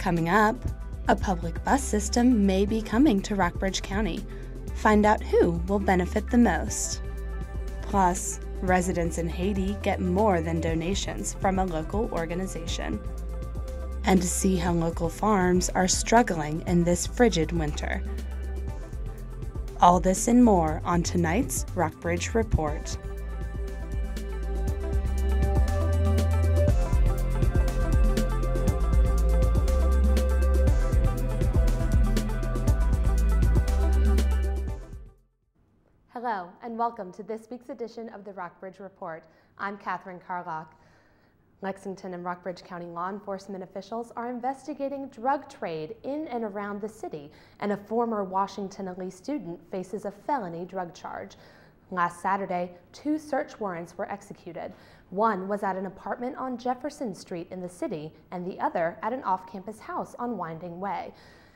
Coming up, a public bus system may be coming to Rockbridge County. Find out who will benefit the most. Plus, residents in Haiti get more than donations from a local organization. And to see how local farms are struggling in this frigid winter. All this and more on tonight's Rockbridge Report. Hello, and welcome to this week's edition of the Rockbridge Report. I'm Catherine Carlock. Lexington and Rockbridge County law enforcement officials are investigating drug trade in and around the city, and a former Washington Lee student faces a felony drug charge. Last Saturday, 2 search warrants were executed. One was at an apartment on Jefferson Street in the city, and the other at an off-campus house on Winding Way.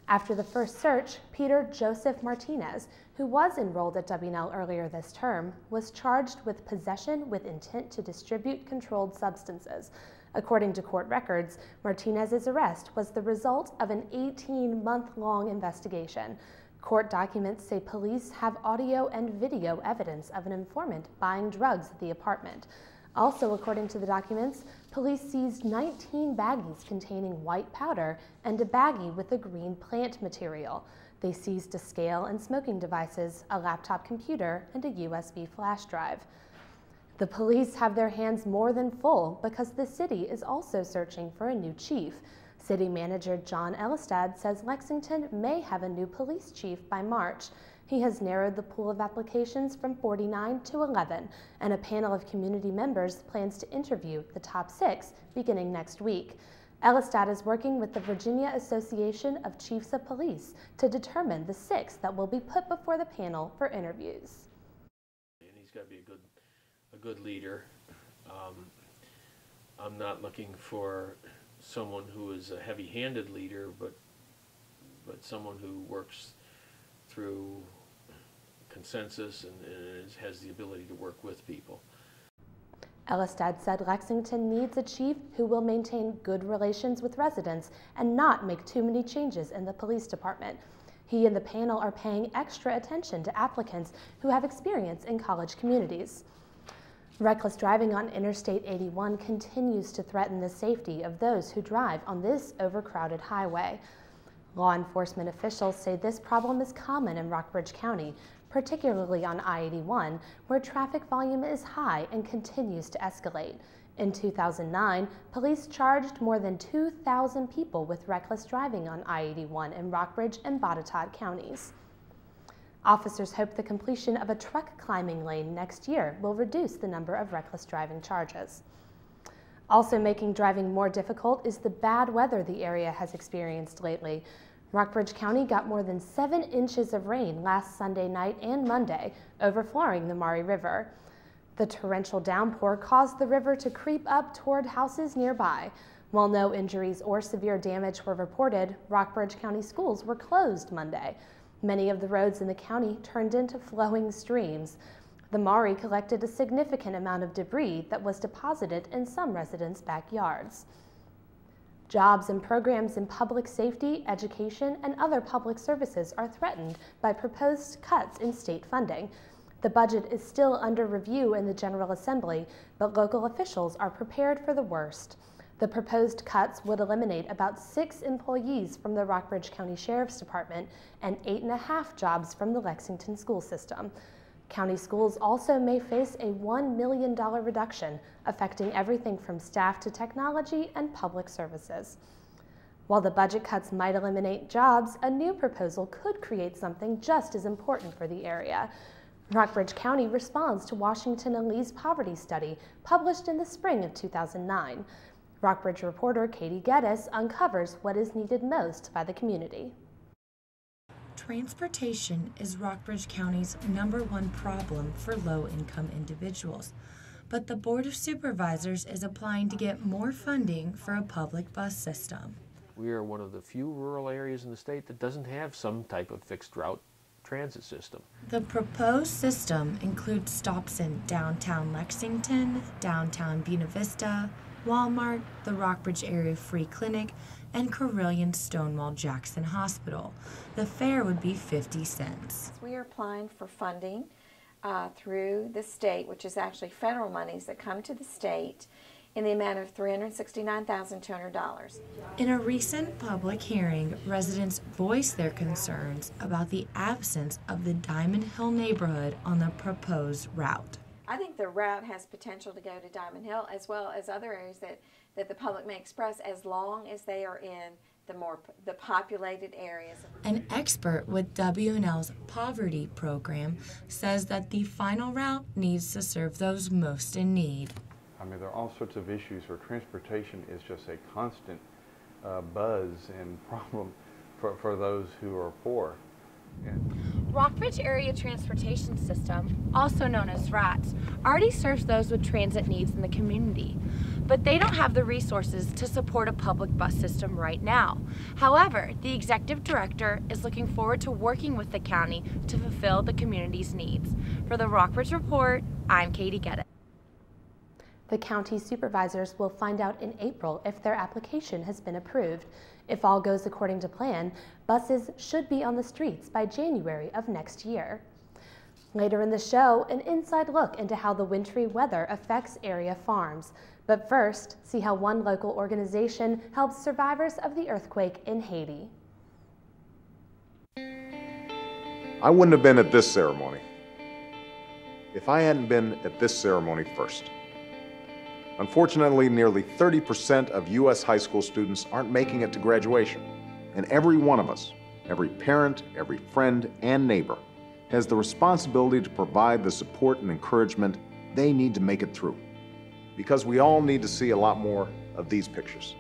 After the first search, Peter Joseph Martinez, who was enrolled at W&L earlier this term, was charged with possession with intent to distribute controlled substances. According to court records, Martinez's arrest was the result of an 18-month-long investigation. Court documents say police have audio and video evidence of an informant buying drugs at the apartment. Also, according to the documents, police seized 19 baggies containing white powder and a baggie with a green plant material. They seized a scale and smoking devices, a laptop computer, and a USB flash drive. The police have their hands more than full because the city is also searching for a new chief. City Manager John Elistad says Lexington may have a new police chief by March. He has narrowed the pool of applications from 49 to 11, and a panel of community members plans to interview the top 6 beginning next week. Elistad is working with the Virginia Association of Chiefs of Police to determine the 6 that will be put before the panel for interviews. And he's got to be a good leader. I'm not looking for someone who is a heavy-handed leader, but someone who works through consensus and has the ability to work with people. Elistad said Lexington needs a chief who will maintain good relations with residents and not make too many changes in the police department. He and the panel are paying extra attention to applicants who have experience in college communities. Reckless driving on Interstate 81 continues to threaten the safety of those who drive on this overcrowded highway. Law enforcement officials say this problem is common in Rockbridge County, particularly on I-81, where traffic volume is high and continues to escalate. In 2009, police charged more than 2,000 people with reckless driving on I-81 in Rockbridge and Botetourt counties. Officers hope the completion of a truck climbing lane next year will reduce the number of reckless driving charges. Also making driving more difficult is the bad weather the area has experienced lately. Rockbridge County got more than 7 inches of rain last Sunday night and Monday, overflowing the Maury River. The torrential downpour caused the river to creep up toward houses nearby. While no injuries or severe damage were reported, Rockbridge County schools were closed Monday. Many of the roads in the county turned into flowing streams. The Maury collected a significant amount of debris that was deposited in some residents' backyards. Jobs and programs in public safety, education, and other public services are threatened by proposed cuts in state funding. The budget is still under review in the General Assembly, but local officials are prepared for the worst. The proposed cuts would eliminate about 6 employees from the Rockbridge County Sheriff's Department and 8.5 jobs from the Lexington school system. County schools also may face a $1 million reduction, affecting everything from staff to technology and public services. While the budget cuts might eliminate jobs, a new proposal could create something just as important for the area. Rockbridge County responds to Washington Lee's poverty study, published in the spring of 2009. Rockbridge reporter Katie Geddes uncovers what is needed most by the community. Transportation is Rockbridge County's #1 problem for low-income individuals, but the Board of Supervisors is applying to get more funding for a public bus system. We are one of the few rural areas in the state that doesn't have some type of fixed route transit system. The proposed system includes stops in downtown Lexington, downtown Buena Vista, Walmart, the Rockbridge Area Free Clinic, and Carilion Stonewall Jackson Hospital. The fare would be 50 cents. We are applying for funding through the state, which is actually federal monies that come to the state, in the amount of $369,200. In a recent public hearing, residents voiced their concerns about the absence of the Diamond Hill neighborhood on the proposed route. I think the route has potential to go to Diamond Hill as well as other areas that the public may express, as long as they are in the populated areas. An expert with W&L's poverty program says that the final route needs to serve those most in need. I mean, there are all sorts of issues where transportation is just a constant buzz and problem for those who are poor. Rockbridge Area Transportation System, also known as RATS, already serves those with transit needs in the community, but they don't have the resources to support a public bus system right now. However, the executive director is looking forward to working with the county to fulfill the community's needs. For the Rockbridge Report, I'm Katie Geddes. The county supervisors will find out in April if their application has been approved. If all goes according to plan, buses should be on the streets by January of next year. Later in the show, an inside look into how the wintry weather affects area farms. But first, see how one local organization helps survivors of the earthquake in Haiti. I wouldn't have been at this ceremony if I hadn't been at this ceremony first. Unfortunately, nearly 30% of U.S. high school students aren't making it to graduation. And every one of us, every parent, every friend, and neighbor, has the responsibility to provide the support and encouragement they need to make it through. Because we all need to see a lot more of these pictures.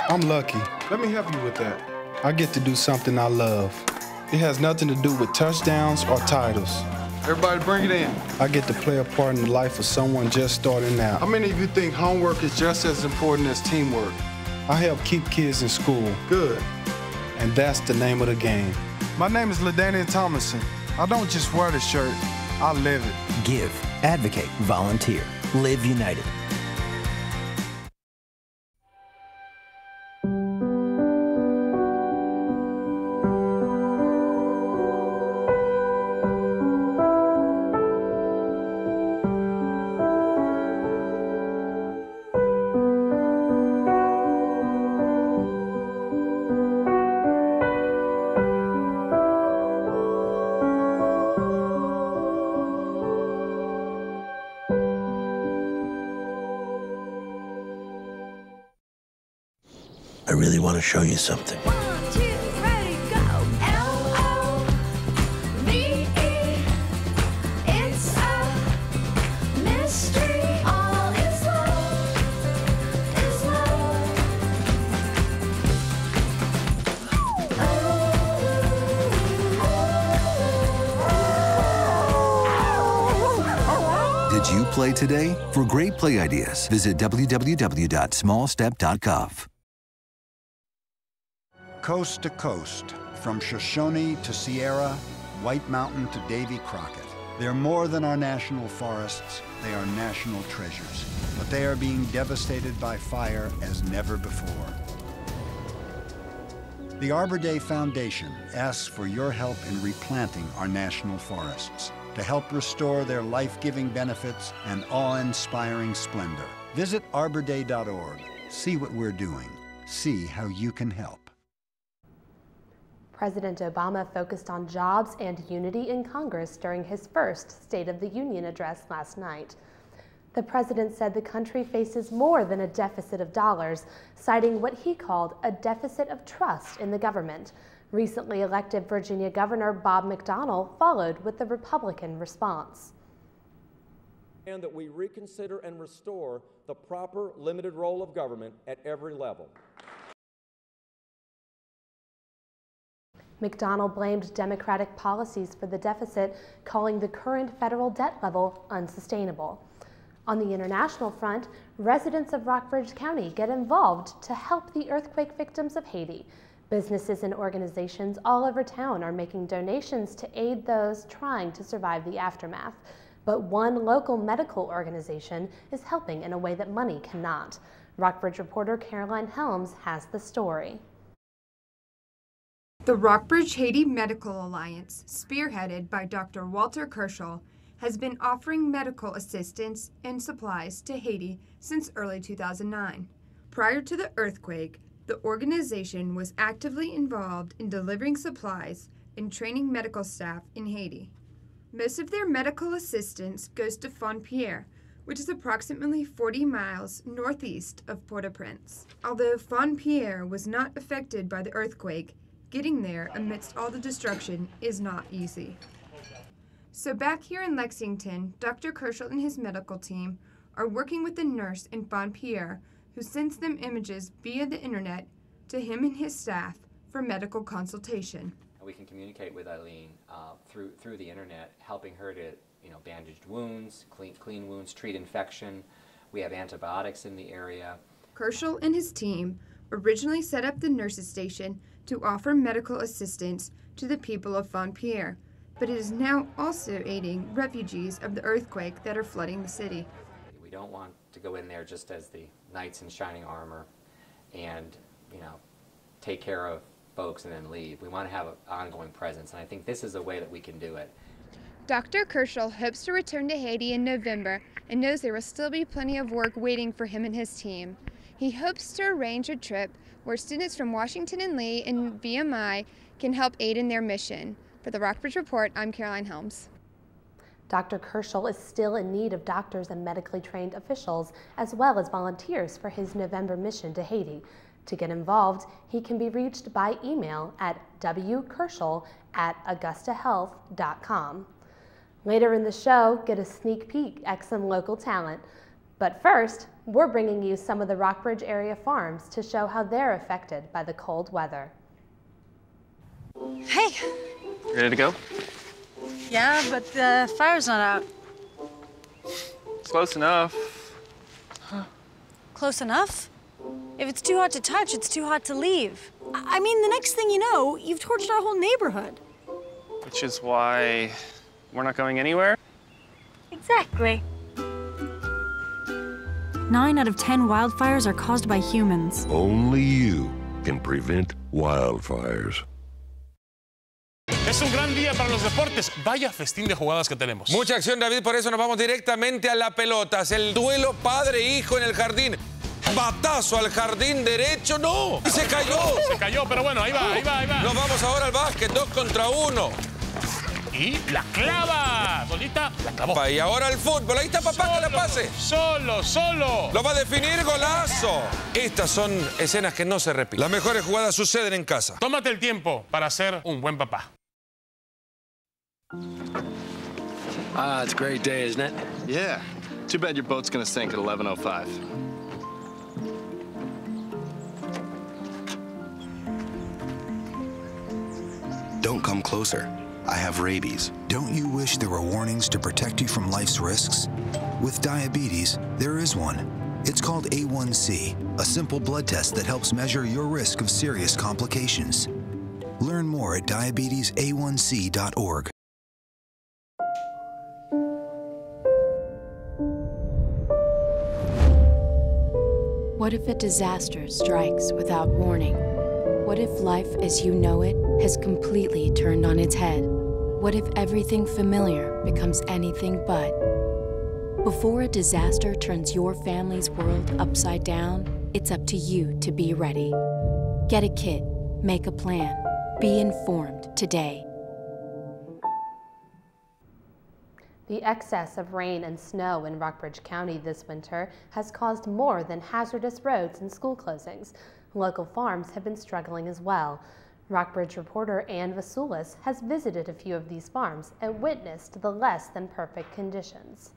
I'm lucky. Let me help you with that. I get to do something I love. It has nothing to do with touchdowns or titles. Everybody bring it in. I get to play a part in the life of someone just starting out. How many of you think homework is just as important as teamwork? I help keep kids in school. Good. And that's the name of the game. My name is LaDainian Thomason. I don't just wear the shirt, I live it. Give, advocate, volunteer. Live United. I really want to show you something. 1, 2, ready, go. L-O-V-E. It's a mystery. All is love. Is love. Did you play today? For great play ideas, visit www.smallstep.gov. Coast to coast, from Shoshone to Sierra, White Mountain to Davy Crockett. They're more than our national forests, they are national treasures. But they are being devastated by fire as never before. The Arbor Day Foundation asks for your help in replanting our national forests to help restore their life-giving benefits and awe-inspiring splendor. Visit arborday.org. See what we're doing. See how you can help. President Obama focused on jobs and unity in Congress during his first State of the Union address last night. The president said the country faces more than a deficit of dollars, citing what he called a deficit of trust in the government. Recently elected Virginia Governor Bob McDonnell followed with the Republican response. And that we reconsider and restore the proper limited role of government at every level. McDonnell blamed Democratic policies for the deficit, calling the current federal debt level unsustainable. On the international front, residents of Rockbridge County get involved to help the earthquake victims of Haiti. Businesses and organizations all over town are making donations to aid those trying to survive the aftermath. But one local medical organization is helping in a way that money cannot. Rockbridge reporter Caroline Helms has the story. The Rockbridge Haiti Medical Alliance, spearheaded by Dr. Walter Kershel, has been offering medical assistance and supplies to Haiti since early 2009. Prior to the earthquake, the organization was actively involved in delivering supplies and training medical staff in Haiti. Most of their medical assistance goes to Font-Pierre, which is approximately 40 miles northeast of Port-au-Prince. Although Font-Pierre was not affected by the earthquake, getting there amidst all the destruction is not easy. So back here in Lexington, Dr. Kershel and his medical team are working with a nurse in Font-Pierre who sends them images via the internet to him and his staff for medical consultation. We can communicate with Eileen through the internet, helping her to bandage wounds, clean wounds, treat infection. We have antibiotics in the area. Kershel and his team originally set up the nurses station to offer medical assistance to the people of Font-Pierre, but it is now also aiding refugees of the earthquake that are flooding the city. We don't want to go in there just as the knights in shining armor and, take care of folks and then leave. We want to have an ongoing presence, and I think this is a way that we can do it. Dr. Kershel hopes to return to Haiti in November and knows there will still be plenty of work waiting for him and his team. He hopes to arrange a trip where students from Washington and Lee and VMI can help aid in their mission. For the Rockbridge Report, I'm Caroline Helms. Dr. Kershel is still in need of doctors and medically trained officials, as well as volunteers for his November mission to Haiti. To get involved, he can be reached by email at wkershel@augustahealth.com. Later in the show, get a sneak peek at some local talent. But first, we're bringing you some of the Rockbridge area farms to show how they're affected by the cold weather. Hey! Ready to go? Yeah, but the fire's not out. Close enough. Huh. Close enough? If it's too hot to touch, it's too hot to leave. I mean, the next thing you know, you've torched our whole neighborhood. Which is why we're not going anywhere? Exactly. 9 out of 10 wildfires are caused by humans. Only you can prevent wildfires. Es un gran día para los deportes. Vaya festín de jugadas que tenemos. Mucha acción, David, por eso nos vamos directamente a la pelota. Es el duelo padre-hijo en el jardín. Batazo al jardín derecho, ¡no! ¡Y se cayó! Se cayó, pero bueno, ahí va. Nos vamos ahora al básquet, 2 contra 1. Y la clava. Solita, la clavó. Y ahora el fútbol. Ahí está papá, que la pase. Solo. Lo va a definir, golazo. Estas son escenas que no se repiten. Las mejores jugadas suceden en casa. Tómate el tiempo para ser un buen papá. It's a great day, isn't it? Yeah. Too bad your boat's gonna sink at 11:05. Don't come closer. I have rabies. Don't you wish there were warnings to protect you from life's risks? With diabetes, there is one. It's called A1C, a simple blood test that helps measure your risk of serious complications. Learn more at diabetesaA1c.org. What if a disaster strikes without warning? What if life as you know it has completely turned on its head? What if everything familiar becomes anything but? Before a disaster turns your family's world upside down, it's up to you to be ready. Get a kit, make a plan, be informed today. The excess of rain and snow in Rockbridge County this winter has caused more than hazardous roads and school closings. Local farms have been struggling as well. Rockbridge reporter Ann Vasulis has visited a few of these farms and witnessed the less than perfect conditions.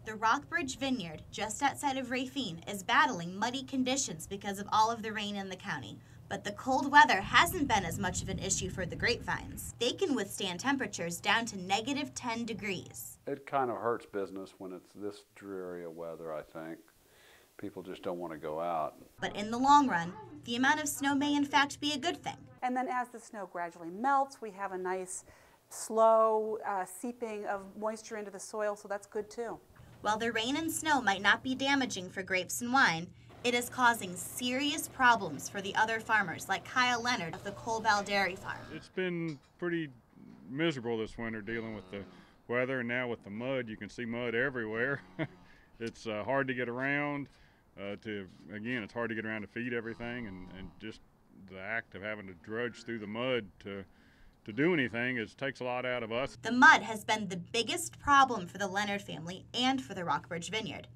The Rockbridge Vineyard, just outside of Rafine, is battling muddy conditions because of all of the rain in the county. But the cold weather hasn't been as much of an issue for the grapevines. They can withstand temperatures down to -10 degrees. It kind of hurts business when it's this dreary of weather, I think. people just don't want to go out. But in the long run, the amount of snow may in fact be a good thing. And then as the snow gradually melts, we have a nice slow seeping of moisture into the soil, so that's good too. While the rain and snow might not be damaging for grapes and wine, it is causing serious problems for the other farmers, like Kyle Leonard of the Colbell Dairy Farm. It's been pretty miserable this winter dealing with the weather, and now with the mud, you can see mud everywhere. It's hard to get around. Again, it's hard to get around to feed everything, and just the act of having to drudge through the mud to do anything takes a lot out of us. The mud has been the biggest problem for the Leonard family and for the Rockbridge Vineyard.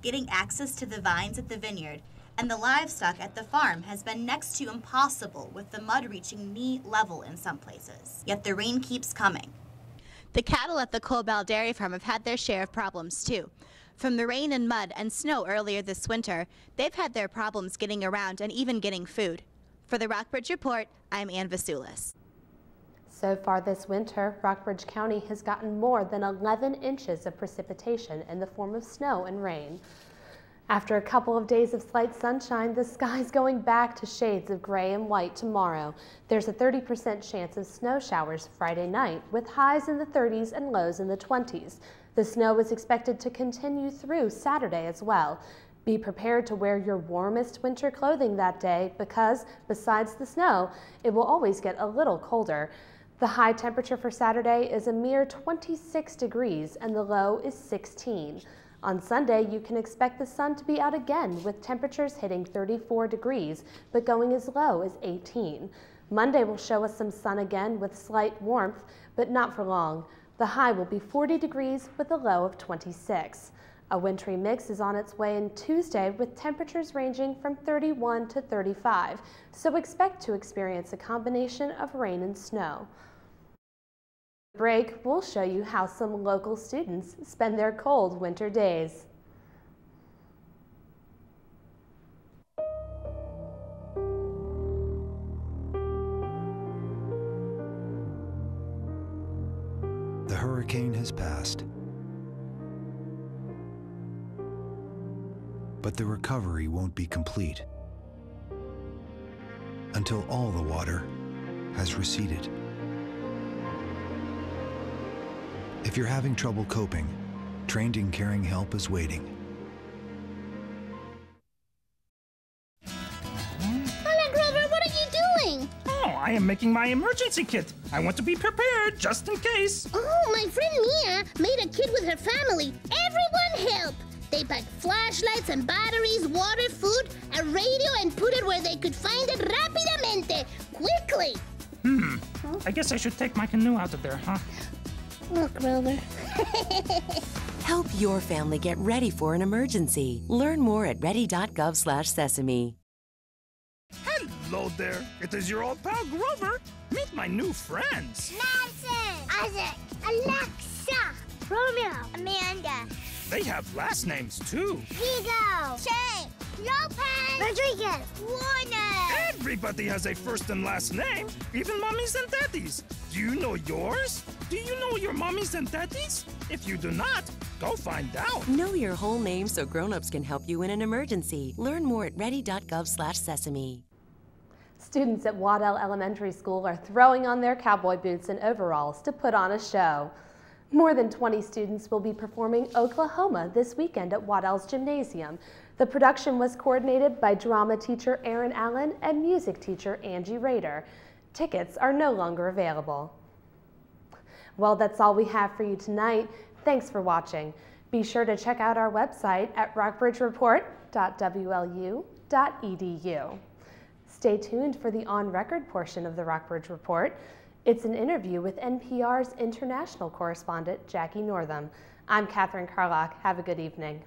Getting access to the vines at the vineyard and the livestock at the farm has been next to impossible, with the mud reaching knee level in some places. Yet the rain keeps coming. The cattle at the Colbell Dairy Farm have had their share of problems too. From the rain and mud and snow earlier this winter, they've had their problems getting around and even getting food. For the Rockbridge Report, I'm Ann Vasulis. So far this winter, Rockbridge County has gotten more than 11 inches of precipitation in the form of snow and rain. After a couple of days of slight sunshine, the sky's going back to shades of gray and white tomorrow. There's a 30% chance of snow showers Friday night, with highs in the 30s and lows in the 20s. The snow is expected to continue through Saturday as well. Be prepared to wear your warmest winter clothing that day because, besides the snow, it will always get a little colder. The high temperature for Saturday is a mere 26 degrees and the low is 16. On Sunday, you can expect the sun to be out again with temperatures hitting 34 degrees, but going as low as 18. Monday will show us some sun again with slight warmth, but not for long. The high will be 40 degrees with a low of 26. A wintry mix is on its way in Tuesday with temperatures ranging from 31 to 35, so expect to experience a combination of rain and snow. Break, we'll show you how some local students spend their cold winter days. The hurricane has passed, but the recovery won't be complete until all the water has receded. If you're having trouble coping, Trained in Caring Help is waiting. Hello, Grover, what are you doing? Oh, I am making my emergency kit. I want to be prepared just in case. Oh, my friend Mia made a kit with her family. Everyone help! They packed flashlights and batteries, water, food, a radio, and put it where they could find it rapidamente, quickly. I guess I should take my canoe out of there, huh? Look, Grover. Help your family get ready for an emergency. Learn more at ready.gov/sesame. Hello there. It is your old pal Grover. Meet my new friends. Madison, Isaac, Alexa, Romeo, Amanda. They have last names too. Vigo, Che, Lopez, Rodriguez, Warner. Everybody has a first and last name, even mommies and daddies. Do you know yours? Do you know your mommies and daddies? If you do not, go find out. Know your whole name so grown-ups can help you in an emergency. Learn more at ready.gov/sesame. Students at Waddell Elementary School are throwing on their cowboy boots and overalls to put on a show. More than 20 students will be performing Oklahoma this weekend at Waddell's Gymnasium. The production was coordinated by drama teacher Aaron Allen and music teacher Angie Rader. Tickets are no longer available. Well, that's all we have for you tonight. Thanks for watching. Be sure to check out our website at rockbridgereport.wlu.edu. Stay tuned for the on-record portion of the Rockbridge Report. It's an interview with NPR's international correspondent, Jackie Northam. I'm Catherine Carlock. Have a good evening.